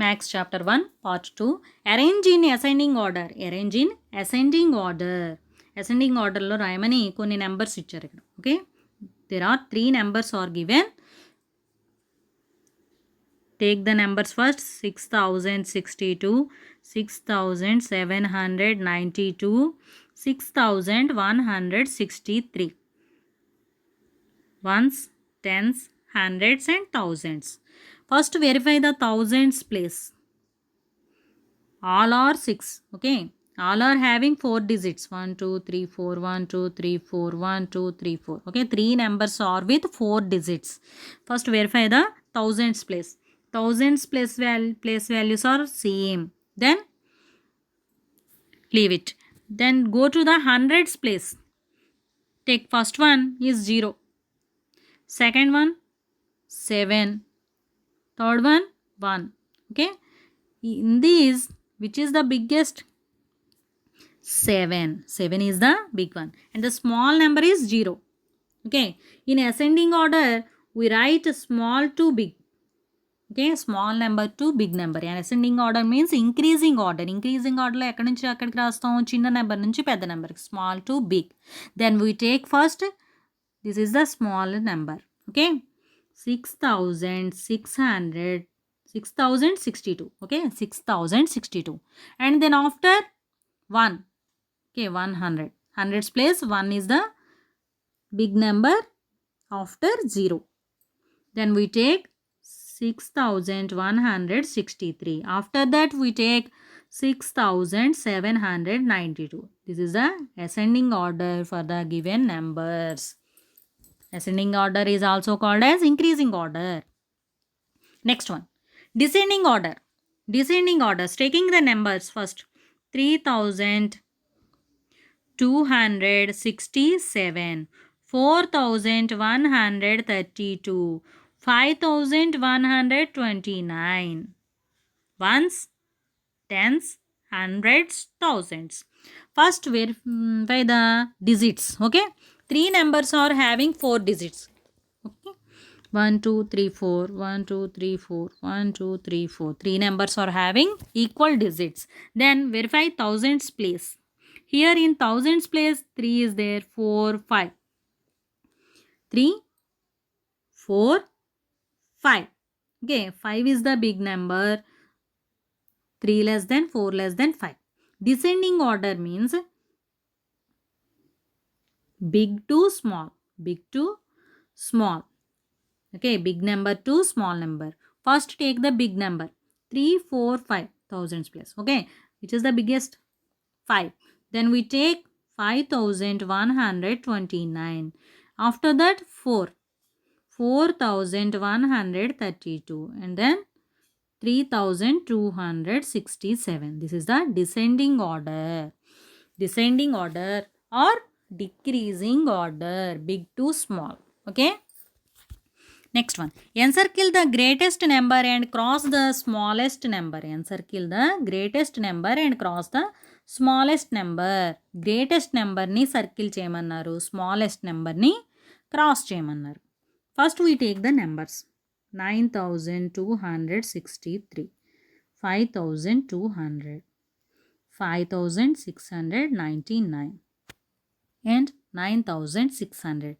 Max chapter 1 part 2. Arrange in ascending order. Arrange in ascending order. Ascending order లో రాయమని కొన్ని numbers ఇచ్చారు ఇక్కడ. Okay, there are 3 numbers are given. Take the numbers first. 6062, 6792, 6163. Ones, tens, hundreds and thousands. First verify the thousands place. All are 6. Okay, all are having 4 digits. 1 2 3 4, 1 2 3 4, 1 2 3 4. Okay, 3 numbers are with 4 digits. First verify the thousands place. Thousands place values are same, then leave it. Then go to the hundreds place. Take first one is 0, second one 7, third one 1. Okay, in these which is the biggest? 7. 7 is the big one and the small number is 0. Okay, in ascending order we write small to big. Okay, small number to big number. And ascending order means increasing order. Increasing order లో ఎక్కడి నుంచి అక్కడికి రాస్తాం? చిన్న number నుంచి పెద్ద number, small to big. Then we take first, this is the small number. Okay, 6062. Okay, 6062. And then after 1, okay, 100. Hundreds place 1 is the big number after 0. Then we take 6163. After that we take 6792. This is the ascending order for the given numbers. Ascending order is also called as increasing order. Next one, descending order. Descending order, taking the numbers first. 3267, 4132, 5129. Ones, tens, hundreds, thousands. First verify the digits. Okay, 3 numbers are having 4 digits. Okay, 1 2 3 4, 1 2 3 4, 1 2 3 4. 3 numbers are having equal digits. Then verify thousands place. Here in thousands place 3 is there, 4 5. 3 4 5. Okay, 5 is the big number. 3 less than 4 less than 5. Descending order means big to small, big to small. Okay, big number to small number. First take the big number. 3 4 5, thousands place. Okay, which is the biggest? 5. Then we take 5129. After that 4, 4132, and then 3267. This is the descending order. Descending order or decreasing order, big to small. Okay, next one, encircle the greatest number and cross the smallest number. Encircle the greatest number and cross the smallest number. Greatest number ni circle చేయమన్నారు, smallest number ni cross చేయమన్నారు. First we take the numbers. 9263, 5200, 5699 and 9600.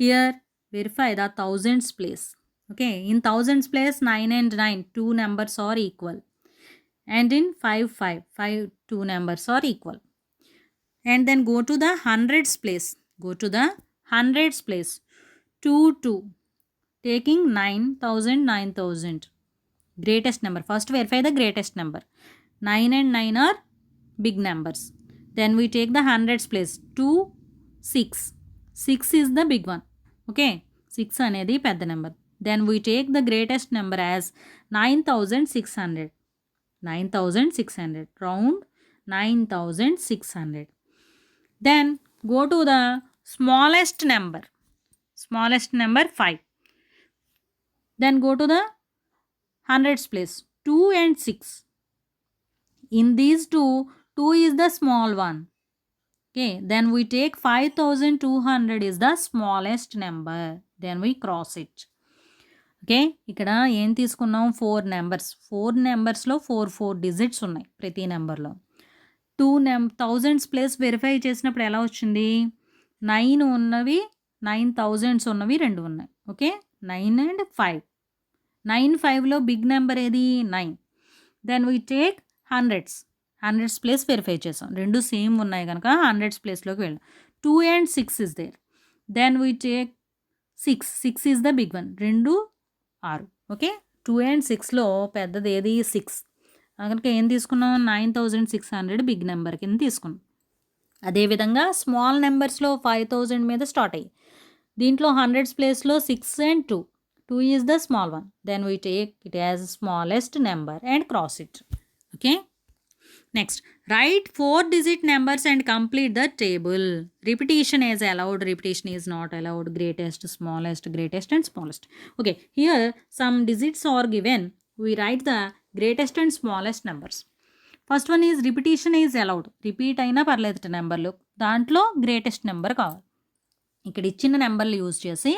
Here verify the thousands place. Okay, in thousands place 9 and 9, 2 numbers are equal. And in 5 5, 2 numbers are equal. And then go to the hundreds place. Go to the hundreds place. 2 2. Taking 9000 9000. Greatest number. First verify the greatest number. 9 and 9 are big numbers. Then we take the hundreds place. 2 6. 6 is the big one. Okay, 6 అనేది పెద్ద number. Then we take the greatest number as 9600. 9600. Round 9600. Then go to the smallest number. Smallest number 5. Then go to the hundreds place. 2 and 6. In these 2, 2 is the small one. Okay, then we take 5200 is the smallest number. Then we cross it. Okay, ఇక్కడ ఏం తీసుకున్నాం, 4 numbers. 4 నెంబర్స్లో 4 digits ఉన్నాయి ప్రతి నెంబర్లో. 1000s place verify చేసినప్పుడు ఎలా వచ్చింది, 9 ఉన్నవి 9000s ఉన్నవి 2 ఉన్నాయి. Okay, 9 and 5. 9 5లో బిగ్ నెంబర్ ఏది, 9. Then we take hundreds place verify చేసాం, రెండు సేమ్ ఉన్నాయి కనుక హండ్రెడ్స్ ప్లేస్లోకి వెళ్ళాం. 2 and 6 is there. Then we take 6 is the big one, 2 6. Okay, 2 and 6లో పెద్దది ఏది, 6. కనుక ఏం తీసుకున్నాం, 9600 బిగ్ నెంబర్ కింద తీసుకున్నాం. అదేవిధంగా స్మాల్ నెంబర్స్లో 5000 మీద స్టార్ట్ అయ్యి, దీంట్లో హండ్రెడ్స్ ప్లేస్లో 6 and 2 is the small one. Then we take it as smallest number and cross it. Okay, next write 4-digit numbers and complete the table. Repetition is allowed, repetition is not allowed, greatest, smallest, greatest and smallest. Okay, here some digits are given. We write the greatest and smallest numbers. First one is repetition is allowed. Repeat అయినా పర్లేదు నెంబర్లు, దాంట్లో greatest number కావాలి. ఇక్కడ ఇచ్చిన నెంబర్లు use చేసి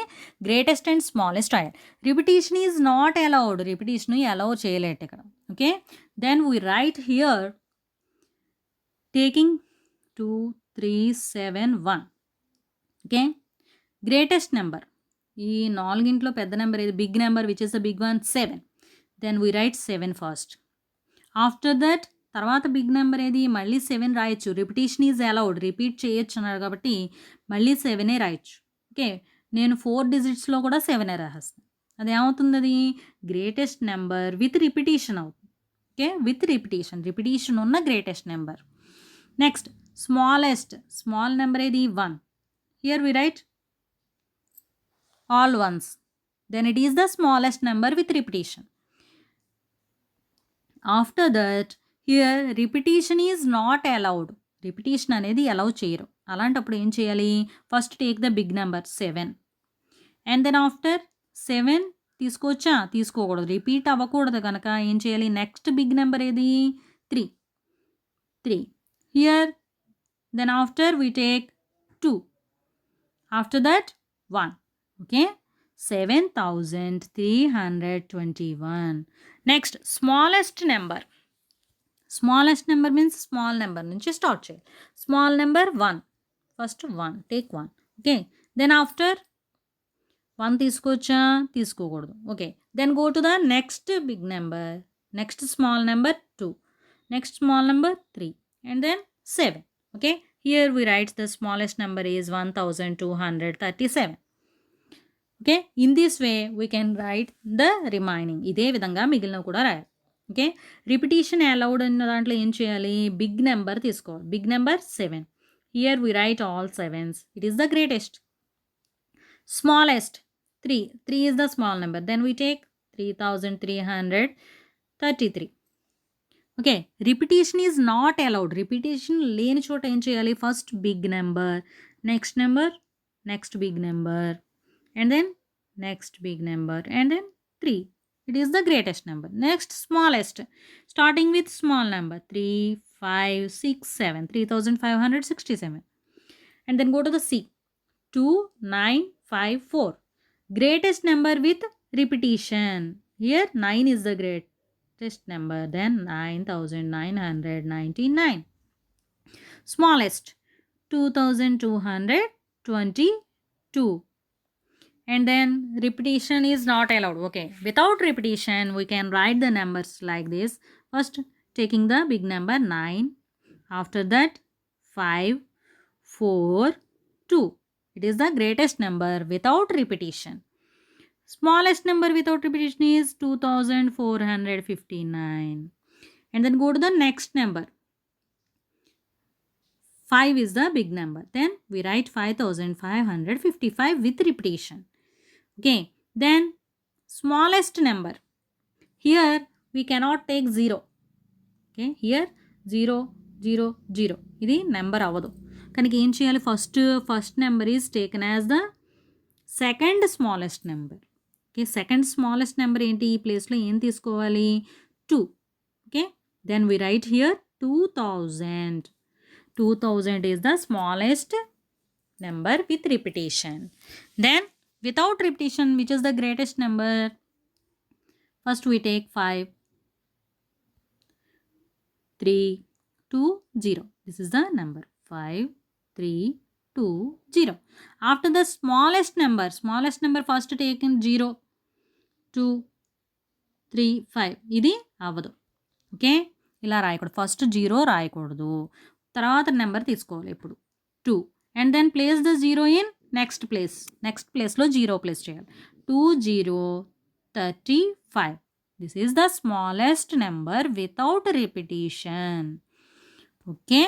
greatest and smallest రాయాలి. Repetition is not allowed, repetition allow చేయలేట్ ఇక్కడ. Okay, then we write here taking 2 3 7 1. Okay, greatest number, ఈ నాలుగింట్లో పెద్ద నెంబర్ ఏది, big number which is the big one, 7. Then we write 7 first. After that తర్వాత big number ఏది, మళ్ళీ 7 రాయొచ్చు, రిపిటీషన్ ఈజ్ అలౌడ్, రిపీట్ చేయొచ్చు అన్నారు కాబట్టి మళ్ళీ 7 రాయొచ్చు. ఓకే, నేను 4 డిజిట్స్లో కూడా 7 రాస్తాను. అది ఏమవుతుంది, అది గ్రేటెస్ట్ నెంబర్ విత్ రిపిటీషన్ అవుతుంది. ఓకే, విత్ రిపిటీషన్ ఉన్న greatest number. Next small number ఏది, 1. Here we write all ones, then it is the smallest number with repetition. After that here repetition is not allowed, repetition అనేది allow చేయరు. అలాంటప్పుడు ఏం చేయాలి, first take the big number 7 and then after 7 తీసుకోవచ్చా, తీసుకోకూడదు, repeat అవ్వకూడదు కనుక ఏం చేయాలి, నెక్స్ట్ బిగ్ నెంబర్ ఏది, 3. Here then after we take 2, after that 1. Okay, 7321. Next smallest number means small number నుంచి స్టార్ట్ చేయాలి. Small number 1, first 1 take 1. Okay, then after 1 తీసుకోవచ్చా, తీసుకోకూడదు. Okay, then go to the next big number, next small number 2, next small number 3 and then 7. Okay, here we write the smallest number is 1237. Okay, in this way we can write the remaining. ఇదే విధంగా మిగిలిన కూడా రాయాలి. Okay, repetition allowed అన్న దాంట్లో ఏం చేయాలి, big number తీసుకోవాలి, big number 7. Here we write all 7s, it is the greatest. Smallest 3 is the small number, then we take 3333. Okay, repetition is not allowed, repetition లేని చోట ఏం చేయాలి, first big number, next number, next big number and then next big number and then 3. It is the greatest number. Next smallest, starting with small number 3 5 6 7, 3567 and then go to the C, 2 9 5 4. Greatest number with repetition, here 9 is the greatest number, then 9999. Smallest 2222 and then repetition is not allowed. Okay, without repetition we can write the numbers like this. First taking the big number 9, after that 5 4 2. It is the greatest number without repetition. Smallest number without repetition is 2459 and then go to the next number. 5 is the big number, then we write 5555 with repetition. Okay, then smallest number, here we cannot take 0. Okay, here 0 0 0 ఇది number అవ్వదు కనుక ఏం చేయాలి, first number is taken as the second smallest number. Okay, second smallest number ఏంటి, ఈ ప్లేస్లో ఏం తీసుకోవాలి, 2. Okay, then we write here 2000. 2000 is the smallest number with repetition. Then without repetition, which is the greatest number, First we take 5, 3, 2, 0. This is the number 5, 3, 2, 0. After the smallest number first take in 0, 2, 3, 5. ఇది అవ్వదు. Okay, ఇలా రాయకూడదు. First 0 రాయకూడదు. తర్వాత number తీసుకోవాలి ఇప్పుడు 2 and then place the 0 in next ప్లేస్లో 0 place చేయాలి. 2, 0, 35. This is the smallest number without repetition. Okay.